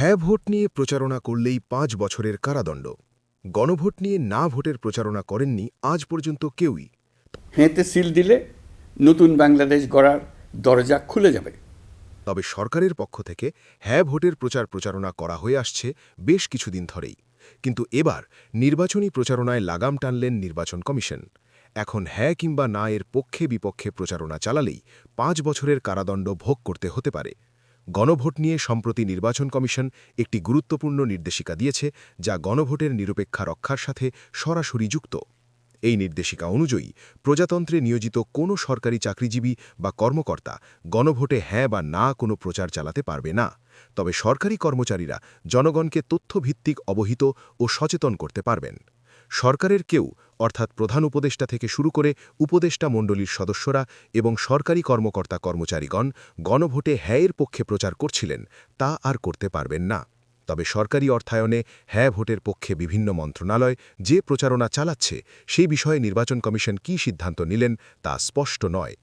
হ্যাঁ ভোট নিয়ে প্রচারণা করলেই ৫ বছরের কারাদণ্ড। গণভোট নিয়ে না ভোটের প্রচারণা করেননি আজ পর্যন্ত কেউই। হেঁতে সিল দিলে নতুন বাংলাদেশ গড়ার দরজা খুলে যাবে। তবে সরকারের পক্ষ থেকে হ্যাঁ ভোটের প্রচারণা করা হয়ে আসছে বেশ কিছুদিন ধরেই। কিন্তু এবার নির্বাচনী প্রচারণায় লাগাম টানলেন নির্বাচন কমিশন। এখন হ্যাঁ কিংবা না এর পক্ষে বিপক্ষে প্রচারণা চালালেই ৫ বছরের কারাদণ্ড ভোগ করতে হতে পারে। গণভোট নিয়ে সম্প্রতি নির্বাচন কমিশন একটি গুরুত্বপূর্ণ নির্দেশিকা দিয়েছে, যা গণভোটের নিরপেক্ষা রক্ষার সাথে সরাসরি যুক্ত। এই নির্দেশিকা অনুযায়ী প্রজাতন্ত্রে নিয়োজিত কোনো সরকারি চাকরিজীবী বা কর্মকর্তা গণভোটে হ্যাঁ বা না কোনো প্রচার চালাতে পারবে না। তবে সরকারি কর্মচারীরা জনগণকে তথ্যভিত্তিক অবহিত ও সচেতন করতে পারবেন। সরকারের কেউ, অর্থাৎ প্রধান উপদেষ্টা থেকে শুরু করে উপদেষ্টা মণ্ডলীর সদস্যরা এবং সরকারি কর্মকর্তা-কর্মচারীগণ গণভোটে হ্যাঁয়ের পক্ষে প্রচার করছিলেন, তা আর করতে পারবেন না। তবে সরকারি অর্থায়নে হ্যাঁ ভোটের পক্ষে বিভিন্ন মন্ত্রণালয় যে প্রচারণা চালাচ্ছে, সেই বিষয়ে নির্বাচন কমিশন কী সিদ্ধান্ত নিলেন তা স্পষ্ট নয়।